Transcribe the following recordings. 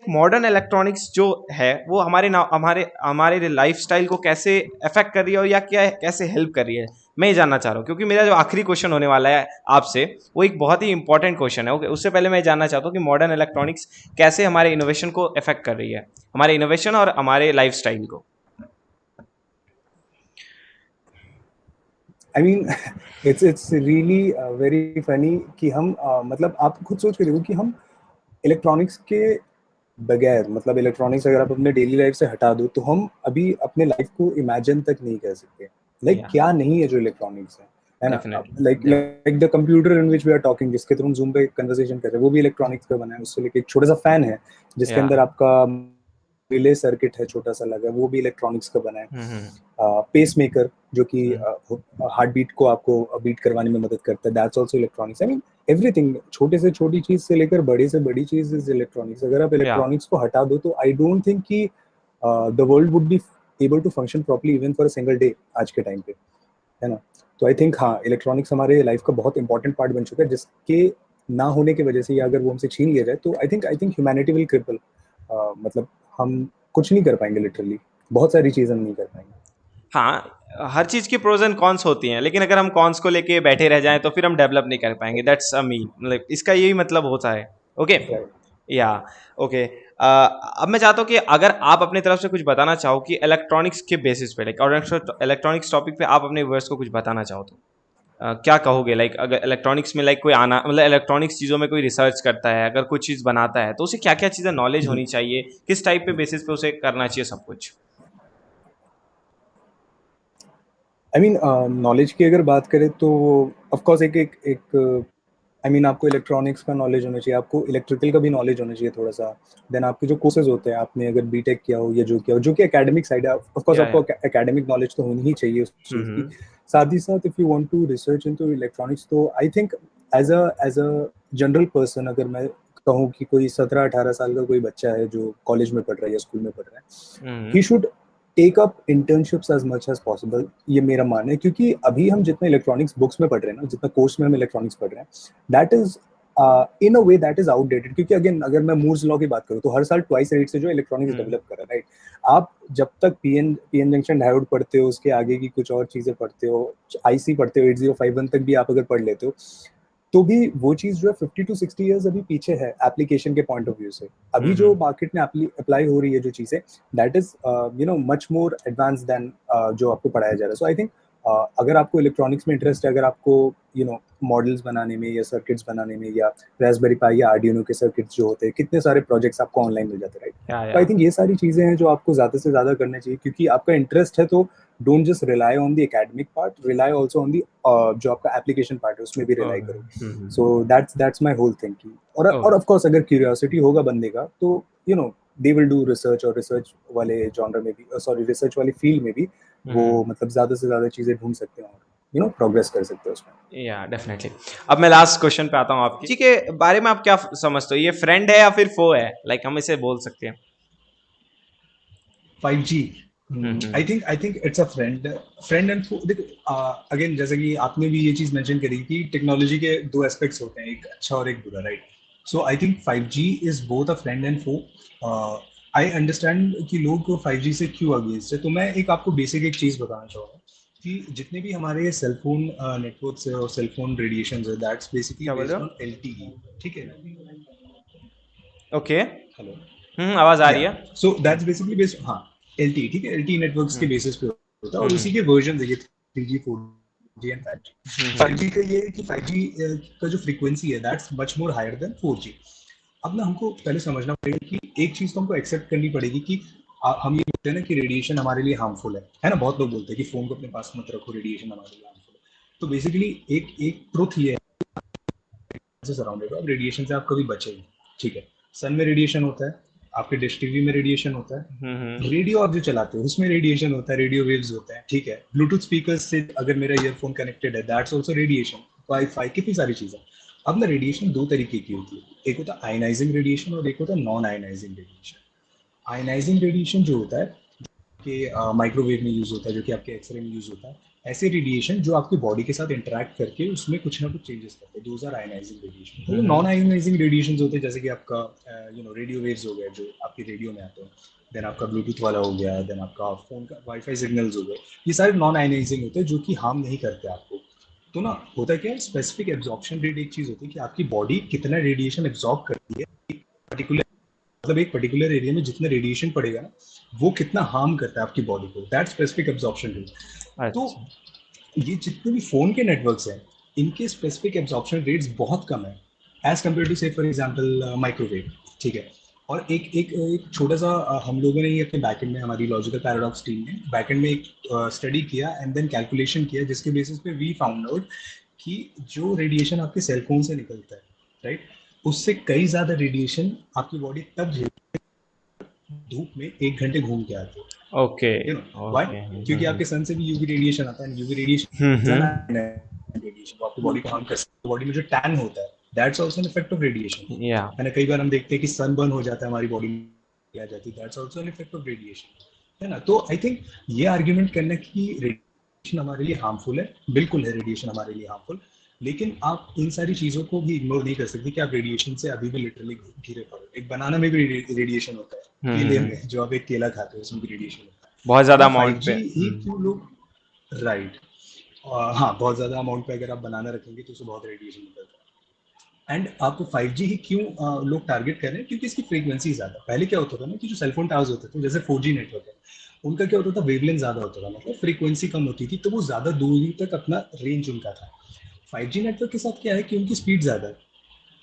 Modern electronics जो है वो हमारे हमारे लाइफस्टाइल को कैसे अफेक्ट कर रही है और या क्या कैसे हेल्प कर रही है, मैं ये जानना चाह रहा हूँ। क्योंकि मेरा जो आखिरी क्वेश्चन होने वाला है आपसे वो एक बहुत ही इंपॉर्टेंट क्वेश्चन है। ओके, उससे पहले मैं जानना चाहता हूँ कि मॉडर्न इलेक्ट्रॉनिक्स कैसे हमारे इनोवेशन को अफेक्ट कर रही है, हमारे इनोवेशन और हमारे लाइफस्टाइल को। I mean it's really very funny कि हम मतलब आप खुद सोच के देखो कि हम इलेक्ट्रॉनिक्स के बगैर, मतलब इलेक्ट्रॉनिक्स अगर आप अपने डेली लाइफ से हटा दो तो हम अभी अपने लाइफ को इमेजिन तक नहीं कर सकते। लाइक या क्या नहीं है जो इलेक्ट्रॉनिक्स है ना। Like definitely. Like the computer in which we are talking, जिसके थ्रू हम जूम पे कन्वर्सेशन कर रहे हैं, वो भी इलेक्ट्रॉनिक्स का बना है। उससे लेके एक छोटा सा फैन है जिसके या अंदर आपका रिले सर्किट है छोटा सा लगा है, वो भी इलेक्ट्रॉनिक्स का बना है। हम्म। पेस मेकर जो कि हम्म। हार्ट बीट को आपको बीट करवाने में मदद करता है, that's also electronics. I mean everything, छोटे से छोटी चीज से लेकर बड़ी से बड़ी चीज इज इलेक्ट्रॉनिक्स। अगर आप या इलेक्ट्रॉनिक्स को हटा दो तो आई डोंट थिंक कि the world would be able to function properly even for a single day आज के टाइम पे, है ना। तो आई थिंक हाँ, इलेक्ट्रॉनिक्स हमारे लाइफ का बहुत इंपॉर्टेंट पार्ट बन चुका है, जिसके ना होने की वजह से या अगर वो हमसे छीन लिया जाए तो I think humanity will cripple. मतलब हम कुछ नहीं कर पाएंगे लिटरली, बहुत सारी चीजें हम नहीं कर पाएंगे। हाँ, हर चीज़ की प्रोज एंड कॉन्स होती हैं, लेकिन अगर हम कॉन्स को लेके बैठे रह जाएं तो फिर हम डेवलप नहीं कर पाएंगे। दैट्स अ मीन, मतलब इसका यही मतलब होता है। ओके। राइट। या ओके। अब मैं चाहता हूँ कि अगर आप अपनी तरफ से कुछ बताना चाहो कि इलेक्ट्रॉनिक्स के बेसिस पे, लाइक और इलेक्ट्रॉनिक्स टॉपिक पे आप अपने व्यूअर्स को कुछ बताना चाहो तो क्या कहोगे? लाइक अगर इलेक्ट्रॉनिक्स में लाइक कोई आना, मतलब इलेक्ट्रॉनिक्स चीज़ों में कोई रिसर्च करता है, अगर कुछ चीज़ बनाता है तो उसे क्या क्या चीज़ें नॉलेज होनी चाहिए, किस टाइप पे बेसिस पे उसे करना चाहिए सब कुछ। आई मीन नॉलेज की अगर बात करें तो ऑफ कोर्स एक एक एक आई मीन आपको इलेक्ट्रॉनिक्स का नॉलेज होना चाहिए, आपको इलेक्ट्रिकल का भी नॉलेज होना चाहिए थोड़ा सा। देन आपके जो कोर्सेज होते हैं, आपने अगर बीटेक किया हो या जो किया हो, जो कि एकेडमिक साइड है, ऑफ कोर्स या आपको एकेडमिक नॉलेज तो होनी ही चाहिए उस चीज़ की। हम्म। साथ ही साथ if you want to research into electronics तो I think as a general person, अगर मैं कहूँ कि कोई 17-18 साल का कोई बच्चा है जो कॉलेज में पढ़ रहा है या स्कूल में पढ़ रहा है, hmm. He should take up internships as much as possible. ये मेरा मानना है, क्योंकि अभी हम जितना इलेक्ट्रॉनिक्स बुक्स में पढ़ रहे हैं ना, जितना कोर्स में हम इलेक्ट्रॉनिक्स पढ़ रहे हैं, that is in a way that is outdated. क्योंकि अगेन अगर मैं मूर्स लॉ की बात करूँ तो हर साल ट्वाइस रेट से जो इलेक्ट्रॉनिक्स हम्म। डेवलप कर रहा है, राइट। आप जब तक पीएन जंक्शन डायोड पढ़ते हो, उसके आगे की कुछ और चीजें पढ़ते हो, आईसी पढ़ते हो, 8051 तक भी आप अगर पढ़ लेते हो, तो भी वो चीज जो है 50 to 60 years अभी पीछे है एप्लीकेशन के पॉइंट ऑफ व्यू से। अभी जो हम्म। मार्केट में अप्लाई हो रही है जो चीजें, that is much more advance than जो आपको पढ़ाया जा रहा है। सो आई थिंक अगर आपको इलेक्ट्रॉनिक्स में इंटरेस्ट है, अगर आपको मॉडल्स बनाने में या सर्किट्स बनाने में, या रास्पबेरी पाई या आर्डिनो के सर्किट्स जो होते हैं, कितने सारे प्रोजेक्ट्स आपको ऑनलाइन मिल जाते हैं, राइट। तो या आई थिंक ये सारी चीजें हैं जो आपको ज्यादा से ज्यादा करना चाहिए, क्योंकि आपका इंटरेस्ट है तो don't just rely on the academic part, rely also on the जो आपका एप्लीकेशन पार्ट है उसमें भी रिलाई करो। So that's my whole thinking. और ऑफ कोर्स अगर क्यूरियोसिटी होगा बंदे का तो दे विल डू रिसर्च, और रिसर्च वाले जॉनर में भी, सॉरी, रिसर्च वाली फील्ड में भी वो मतलब ज्यादा से ज्यादा चीजें ढूंढ सकते हैं और प्रोग्रेस कर सकते हैं उसमें। या डेफिनेटली। अब मैं लास्ट क्वेश्चन पे आता हूँ आपके जी के बारे में, आप क्या समझते हो, ये फ्रेंड है या फिर फो है, लाइक हम इसे बोल सकते हैं। 5G, hmm. I think it's a friend and देखो, अगेन जैसे कि आपने भी ये चीज मेंशन करी कि टेक्नोलॉजी के दो एस्पेक्ट्स होते हैं, एक अच्छा और एक बुरा, right. So I think 5G is both a friend and foe. I understand कि लोग 5G से क्यों अगेंस्ट है, तो मैं एक आपको बेसिक एक चीज बताना चाहूंगा कि जितने भी हमारे सेलफोन नेटवर्क्स है और सेलफोन रेडिएशन है, दैट्स बेसिकली क्या बोल रहे बेस्ड हो? On LTE। ठीक है। ओके। हेलो। आवाज आ रही या है। सो दैट्स बेसिकली बेस्ड, हाँ, LTE, ठीक है, LTE नेटवर्क्स के हम्म। बेसिस पे होता है, और हम्म। उसी के वर्जन देखिए 3G 4G and 5G। Hmm. 5G का ये है कि 5G का जो फ्रीक्वेंसी है that's much more higher than 4G। अब ना हमको पहले समझना पड़ेगा कि एक चीज तो हमको एक्सेप्ट करनी पड़ेगी कि हम ये बोलते हैं ना कि रेडिएशन हमारे लिए हार्मफुल है ना। बहुत लोग बोलते हैं कि फोन को अपने पास मत रखो, रेडिएशन हमारे लिए हार्मफुल है। तो बेसिकली एक एक ट्रुथ ये से सराउंडेड हो, अब रेडिएशन से आप कभी बचेंगे। ठीक है, सन में रेडिएशन होता है, आपके डिश टीवी में रेडिएशन होता है, रेडियो आप जो चलाते हो उसमें रेडिएशन होता है, रेडियो वेव्स होते हैं। ठीक है, ब्लूटूथ स्पीकर से अगर मेरा ईयरफोन कनेक्टेड है, दैट्स आल्सो रेडिएशन। वाईफाई, कितनी सारी चीजें। अब ना रेडिएशन दो तरीके की होती है, एक होता है आयनाइजिंग रेडिएशन और एक होता है non ionising radiation. Ionising radiation जो होता है कि माइक्रोवेव में यूज होता है, जो कि आपके एक्सरे में यूज होता है, ऐसे रेडिएशन जो आपकी बॉडी के साथ इंटरेक्ट करके उसमें कुछ ना कुछ चेंजेस करते हैं, दोज आर आयनाइजिंग रेडिएशन। तो नॉन आयनाइजिंग रेडिएशन होते हैं जैसे कि आपका रेडियो वेव्स हो गए जो आपकी रेडियो में आते हैं, देन आपका ब्लूटूथ वाला हो गया, देन आपका फोन का वाईफाई सिग्नल्स हो गए, ये सारे नॉन आयनाइजिंग होते हैं जो कि हार्म नहीं करते आपको। तो ना होता क्या है, स्पेसिफिक एब्जॉर्प्शन रेट एक चीज होती है कि आपकी बॉडी कितना रेडिएशन एब्जॉर्ब करती है पर्टिकुलर, मतलब एक पर्टिकुलर एरिया में जितना रेडिएशन पड़ेगा ना वो कितना हार्म करता है आपकी बॉडी को, दैट स्पेसिफिक एब्जॉर्प्शन रेट। तो ये जितने भी फोन के नेटवर्क्स हैं इनके स्पेसिफिक एब्जॉर्प्शन रेट्स बहुत कम है एज कम्पेयर टू से फॉर एग्जांपल माइक्रोवेव, ठीक है। और एक छोटा सा हम लोगों ने ये अपने बैकएंड में, हमारी लॉजिकल पैराडॉक्स टीम ने बैकएंड में एक स्टडी किया एंड देन कैलकुलेशन किया, जिसके बेसिस पे वी फाउंड आउट कि जो रेडिएशन आपके सेल फोन से निकलता है, राइट, उससे कई ज्यादा रेडिएशन आपकी बॉडी तब झेलती है धूप में 1 घंटे घूम के आते हैं। Okay, why? क्योंकि आपके सन से भी यूवी रेडिएशन आता है, यूवी रेडिएशन रेडिएशन आपकी बॉडी को हार्म कर सकता है। बॉडी में जो टैन होता है that's also an effect of radiation. है ना, कई बार हम देखते हैं कि सन बर्न हो जाता है, हमारी बॉडी में आ जाती है, that's also an effect of radiation. है ना, तो आई थिंक ये आर्गुमेंट करना कि रेडिएशन हमारे लिए हार्मफुल है, बिल्कुल है रेडिएशन हमारे लिए हार्मफुल, लेकिन आप इन सारी चीजों को भी इग्नोर नहीं कर सकते कि आप रेडिएशन से अभी भी लिटरली घिरे पड़ो। एक बनाना में भी रेडिएशन होता है, केले में जो आप एक केला खाते हो उसमें भी रेडिएशन होता है बहुत ज्यादा अमाउंट पे। ही क्यों लोग, राइट, हाँ बहुत ज्यादा अमाउंट पे अगर आप बनाना रखेंगे तो उससे बहुत रेडिएशन निकलता है। एंड आपको 5G ही क्यों लोग टारगेट कर रहे हैं, क्योंकि इसकी फ्रीक्वेंसी ज्यादा। पहले क्या होता था ना कि जो सेलफोन टावर्स होते थे जैसे 4G नेटवर्क है, उनका क्या होता था, वेवलेंथ ज्यादा होता था, मतलब फ्रीक्वेंसी कम होती थी, तो वो ज्यादा दूरी तक अपना रेंज उनका था। 5G नेटवर्क के साथ क्या है कि उनकी स्पीड ज्यादा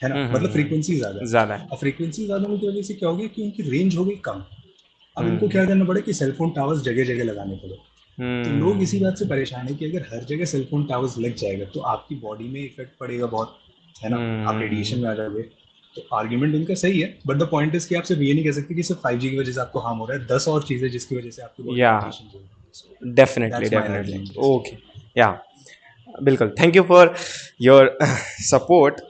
है ना, मतलब फ्रीक्वेंसी ज्यादा है। अब फ्रीक्वेंसी ज्यादा होने की वजह से क्या हो गया कि उनकी रेंज हो गई कम। अब इनको क्या करना पड़े कि सेलफोन टावर्स जगह जगह लगाने पड़े। तो लोग इसी बात से परेशान है कि अगर हर जगह सेलफोन टावर्स लग जाएगा तो आपकी बॉडी में इफेक्ट पड़ेगा बहुत, है ना, आप रेडिएशन में आ जाओगे। तो आर्ग्यूमेंट उनका सही है, बट द पॉइंट इज कि आप सिर्फ ये नहीं कह सकते कि सिर्फ 5G की वजह से आपको हार्म हो रहा है, 10 और चीजें जिसकी वजह से आपकी बॉडी रेडिएशन झेल रही है। डेफिनेटली ओके, या बिल्कुल, thank you for your support.